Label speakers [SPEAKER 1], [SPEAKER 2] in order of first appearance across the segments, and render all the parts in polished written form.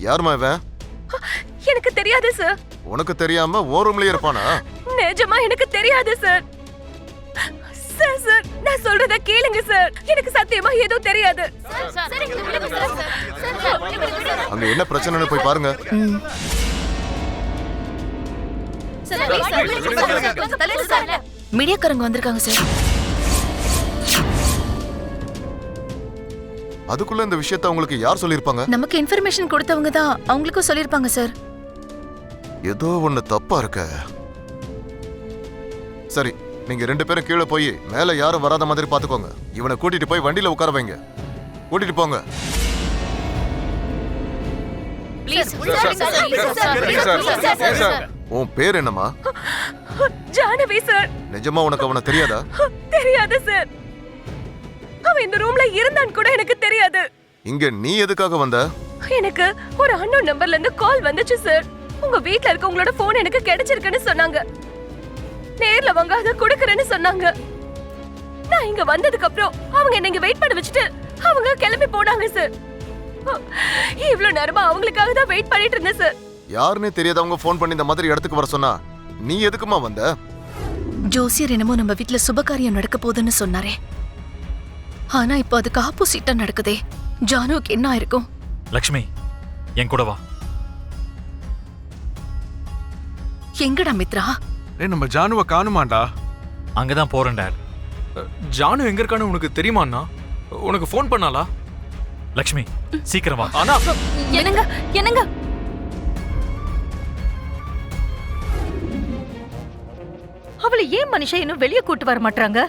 [SPEAKER 1] யாருமா இவன்?
[SPEAKER 2] எனக்கு தெரியாது சார்.
[SPEAKER 1] உனக்கு தெரியாம ஓ ரூம்லயே இருப்பானா?
[SPEAKER 2] நிஜமா எனக்கு தெரியாது சார். சார் சார் நான் சொல்றத கேளுங்க சார். எனக்கு சத்தியமா எதுவும் தெரியாது.
[SPEAKER 1] அங்க என்ன பிரச்சனைன்னு போய் பாருங்க.
[SPEAKER 2] மீடியாக்காரங்க வந்திருக்காங்க சார்.
[SPEAKER 1] அதுக்குள்ள இந்த விஷயத்தை உங்களுக்கு யார் சொல்லிருப்பாங்க?
[SPEAKER 2] நமக்கு இன்ஃபர்மேஷன் கொடுத்தவங்க தான் அவங்களுக்கும் சொல்லிருப்பாங்க சார்.
[SPEAKER 1] ஏதோ ஒண்ணு தப்பா இருக்க. சரி, நீங்க 2 பேரும் கீழே போய் மேல யாரும் வராத மாதிரி பாத்துக்கோங்க. இவனை கூட்டிட்டு போய் வண்டியில உட்கார வைங்க. கூட்டிட்டு போங்க. உன் பேர் என்னம்மா?
[SPEAKER 2] ஜானவி சார்.
[SPEAKER 1] நிஜமா உனக்கு அவனை தெரியாதா?
[SPEAKER 2] தெரியாது சார். அவன் இந்த ரூம்ல இருந்தான்னு கூட எனக்கு தெரியாது.
[SPEAKER 1] இங்க நீ எதுக்காக வந்த?
[SPEAKER 2] எனக்கு ஒரு அன்னோன் நம்பர்ல இருந்து கால் வந்துச்சு சார். உங்க வீட்ல இருக்க உங்களோட போன் எனக்கு கிடைச்சிருக்குன்னு சொன்னாங்க. நேர்ல வாங்க அத கொடுக்கறேன்னு சொன்னாங்க. நான் இங்க வந்ததுக்கு அப்புறம் அவங்க என்ன இங்க வெயிட் பண்ண வச்சுட்டு அவங்க கிளம்பி போனாங்க சார். இவ்வளவு நேரமா அவங்களுக்காக தான் வெயிட் பண்ணிட்டு இருந்தேன் சார்.
[SPEAKER 1] யாருன்னே தெரியாதவங்க போன் பண்ணி இந்த மாதிரி இடத்துக்கு வர சொன்னா நீ எதுக்குமா வந்த?
[SPEAKER 2] ஜோசியர் என்னமோ நம்ம வீட்ல சுபகாரியம் நடக்க போகுதுன்னு சொன்னாரே. ஆனா இப்போ அதுக்கு ஆப்போசிட்டா நடக்குதே. ஜானுக்கு என்ன ஆயிருக்கும்?
[SPEAKER 3] லக்ஷ்மி, என் கூட வா.
[SPEAKER 2] எங்கடா மித்ரா?
[SPEAKER 4] நம்ம ஜானுவை காணுமாண்டா?
[SPEAKER 3] அங்கதான் போறேன் டாட்.
[SPEAKER 4] ஜானு எங்க இருக்கான்னு உனக்கு தெரியுமாண்ணா? உனக்கு ஃபோன் பண்ணாளா?
[SPEAKER 3] லக்ஷ்மி சீக்கிரம் வா.
[SPEAKER 4] ஆனா
[SPEAKER 2] என்னங்க என்னங்க
[SPEAKER 5] அவளை ஏன் மனுஷன் இன்னும் வெளியே கூட்டு வர மாட்டாங்க?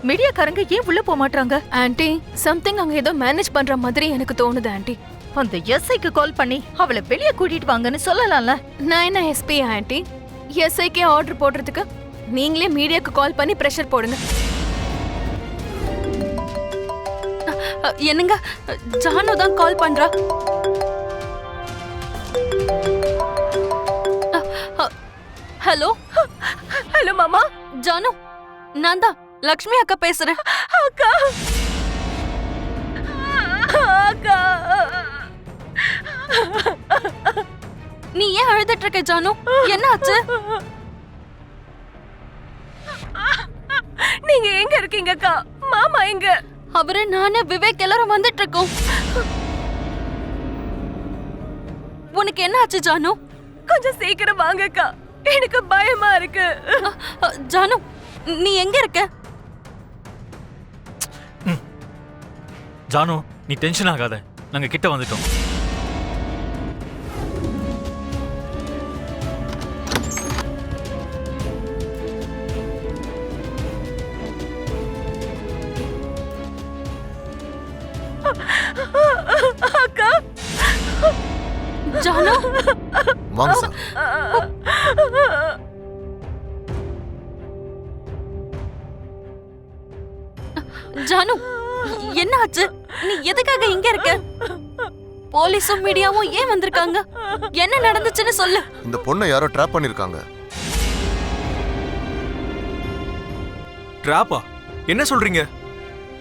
[SPEAKER 5] மீடியாக்காரங்க ஏன் உள்ள போக மாட்டாங்க?
[SPEAKER 2] ஆன்ட்டி, சம்திங் அங்க ஏதோ மேனேஜ் பண்ற மாதிரி எனக்கு தோணுது ஆன்ட்டி.
[SPEAKER 5] அந்த எஸ்ஐக்கு கால் பண்ணி அவளை வெளியே கூட்டிட்டு வாங்கன்னு சொல்லலாம்ல.
[SPEAKER 2] நான் என்ன எஸ்பி ஆன்ட்டி? எஸ்ஐக்கே ஆர்டர் போடுறதுக்கு நீங்களே மீடியாக்கு கால் பண்ணி பிரஷர் போடுங்க. என்னங்க, ஜானு தான் கால் பண்றா. ஹலோ ஹலோ மாமா. ஜானு, நான் தான் லக்ஷ்மி அக்கா பேசுறேன். அக்கா அக்கா, நீ ஏன் அழுதுட்டு இருக்க ஜானு? என்ன ஆச்சு? நீங்க எங்க இருக்கீங்க அக்கா? மாமா எங்க? அவரு நானே விவேக் எல்லாரும் வந்துட்டு இருக்கோம். உனக்கு என்ன ஆச்சு ஜானு? கொஞ்சம் சீக்கிரம் வாங்க அக்கா, எனக்கு பயமா இருக்கு. ஜானு, நீ எங்க இருக்க?
[SPEAKER 3] ஜானு, நீ டென்ஷன் ஆகாத, நாங்க கிட்ட வந்துட்டோம்.
[SPEAKER 2] அக்கா, ஜானு
[SPEAKER 1] வாங்க சார்.
[SPEAKER 2] ஜானு, என்ன ஆச்சு? நீ எதுக்காக இங்க இருக்க? போலீஸும் மீடியாவும் ஏன் வந்திருக்காங்க? என்ன நடந்துச்சுன்னு சொல்லு.
[SPEAKER 1] இந்த பொண்ணை யாரோ ட்ராப் பண்ணிருக்காங்க.
[SPEAKER 4] டிராப்பா? என்ன சொல்றீங்க?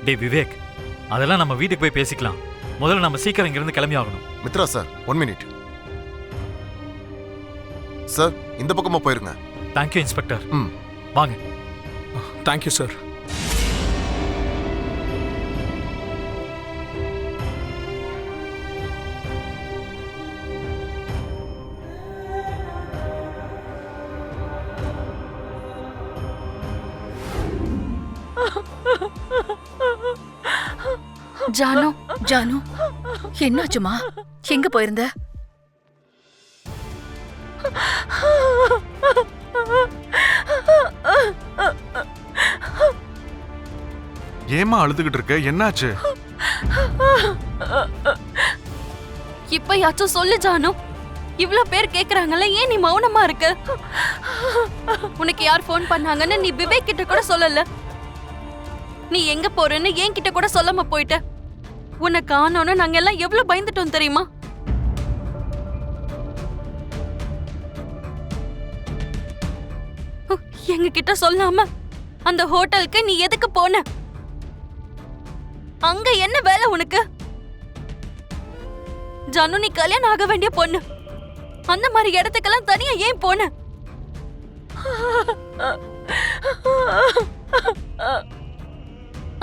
[SPEAKER 3] டேய் விவேக், அதெல்லாம் நம்ம வீட்டுக்கு போய் பேசிக்கலாம். முதல்ல நம்ம சீக்கிரம் இங்கிருந்து கிளம்பி ஆகணும்.
[SPEAKER 1] Mitra sir, 1 minute sir. இந்த பக்கமா போயிருங்க.
[SPEAKER 3] Thank you inspector. வாங்க.
[SPEAKER 4] Thank you sir.
[SPEAKER 2] ஜானு, ஜானு, என்னாச்சுமா? எங்க போயிருந்த?
[SPEAKER 4] ஏமா அழுதுகிட்டு இருக்க? என்னாச்சு?
[SPEAKER 2] இப்பயாச்சும் சொல்லு ஜானு. இவ்ளோ பேர் கேக்குறாங்கல்ல, ஏன் நீ மௌனமா இருக்க? உனக்கு யார் ஃபோன் பண்ணாங்கன்னு நீ விவேக் கிட்ட கூட சொல்லல. நீ எங்க போறன்னு என்கிட்ட கூட சொல்லாம போயிட்ட. உன்னை காணோன்னு நாங்க எல்லாம் எவ்வளவு பயந்துட்டோம் தெரியுமா? எங்க கிட்ட சொல்லாம அந்த ஹோட்டலுக்கு நீ எதுக்கு போன? அங்க என்ன வேலை உனக்கு?
[SPEAKER 6] ஜானு, நீ கல்யாணம் ஆக வேண்டிய பொண்ணு. அந்த மாதிரி இடத்துக்கெல்லாம் தனியா ஏன் போன?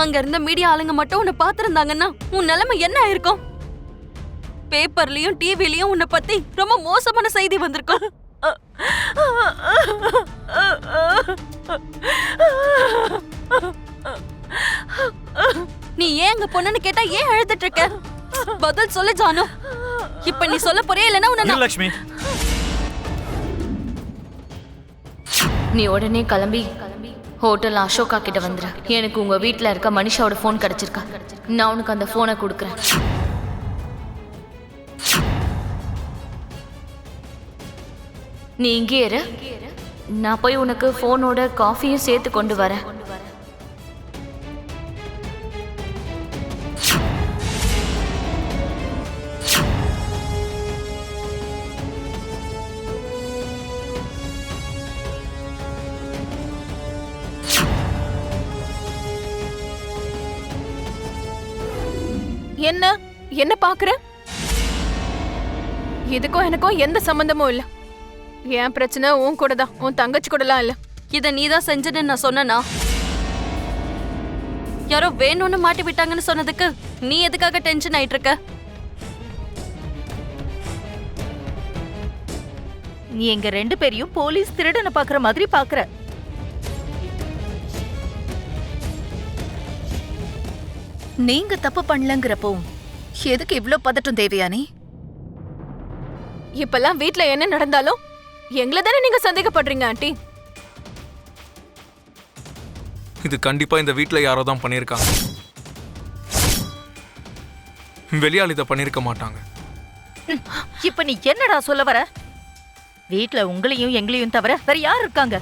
[SPEAKER 6] அங்க இருந்த மீடியா ஆளுங்க மட்டும் உன்னை பாத்திருந்தாங்கன்னா உன் நிலைமை என்ன ஆயிருக்கும்? பேப்பர்லயும் டிவிலயும் உன்னை பத்தி ரொம்ப மோசமான செய்தி வந்திருக்கும். நீ ஏன் அங்க பொண்ணுன்னு கேட்டா ஏன் அழுதுட்டு இருக்க? பதில் சொல்லு ஜானு. இப்ப நீ சொல்ல போறியா இல்லனா உன்னை
[SPEAKER 3] லட்சுமி,
[SPEAKER 7] நீ உடனே கிளம்பி ஹோட்டல் அசோகா கிட்ட வந்துரு. எனக்கு உங்க வீட்ல இருக்க மனிஷாவோட ஃபோன் கிடைச்சிருக்கா. நான் உனக்கு அந்த ஃபோனை கொடுக்குறேன். நீ இங்கே இரு. நான் போய் உனக்கு ஃபோனோட காஃபியும் சேர்த்து கொண்டு வரேன்.
[SPEAKER 2] என்ன பாக்குற? இதுக்கும் எனக்கும் எந்த சம்பந்தமும் இல்ல. என் பிரச்சனை உன் கூட தான், உன் தங்கச்சி கூடலாம் இல்ல.
[SPEAKER 6] இத நீதான் செஞ்சேன்னு நான் சொன்னனா? யாரோ வேணும்னு மாட்டி விட்டாங்கன்னு சொன்னதுக்கு நீ எதுக்காக டென்ஷன் ஆயிட்டு இருக்க?
[SPEAKER 5] நீ எங்க 2 பேரையும் போலீஸ் திருடனை பாக்குற மாதிரி பாக்குற.
[SPEAKER 8] நீங்க தப்பு பண்ணலங்கிறப்போ எதுக்கு இவ்ளோ பதட்டம் தேவையானே?
[SPEAKER 2] இப்பெல்லாம் வீட்ல என்ன நடந்தாலும் எங்களை தானே நீங்க சந்தேகப்படுறீங்க ஆண்டி.
[SPEAKER 4] இது கண்டிப்பா இந்த வீட்ல யாரோ தான் பண்ணியிருக்காங்க. வெளியாள் இதை பண்ணிருக்க மாட்டாங்க.
[SPEAKER 5] இப்ப நீ என்னடா சொல்ல வர? வீட்ல உங்களையும் எங்களையும் தவிர வேற யார் இருக்காங்க?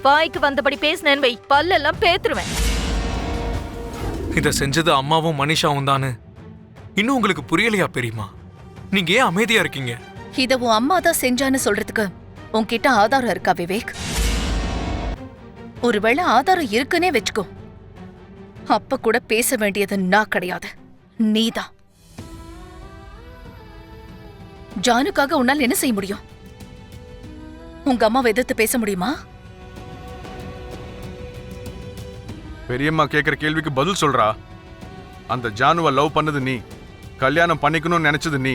[SPEAKER 5] வாய்க்கு வந்தபடி பேசினேன் வை, பல்லெல்லாம் பேத்துருவேன்.
[SPEAKER 4] இதை செஞ்சது அம்மாவும் மனிஷாவும் தானு இன்னும் உங்களுக்கு புரியலையா பெரியமா? நீங்க ஏன் அமைதியா இருக்கீங்க?
[SPEAKER 8] இத உன் அம்மா தான் செஞ்சான்னு சொல்றதுக்கு உன்கிட்ட ஆதாரம் இருக்கா விவேக்? ஒருவேளை ஆதாரம் இருக்குன்னே வச்சுக்கோ, அப்ப கூட பேச வேண்டியது நான் கிடையாது, நீதான். ஜானுக்காக உன்னால் என்ன செய்ய முடியும்? உங்க அம்மாவை எதிர்த்து பேச முடியுமா?
[SPEAKER 9] பெரியம்மா கேக்குற கேள்விக்கு பதில் சொல்றா. அந்த ஜானுவை லவ் பண்ணது நீ, கல்யாணம் பண்ணிக்கணும்னு நினைச்சது நீ.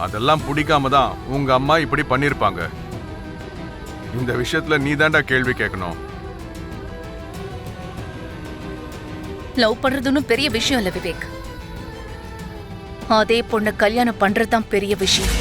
[SPEAKER 9] அதெல்லாம் பிடிக்காம தான் உங்க அம்மா இப்படி பண்ணிருப்பாங்க. இந்த விஷயத்துல நீ தாண்டா கேள்வி கேட்கணும்.
[SPEAKER 8] லவ் பண்றதுன்னு பெரிய விஷயம் இல்ல விவேக். அதே பொண்ணு கல்யாணம் பண்றதுதான் பெரிய விஷயம்.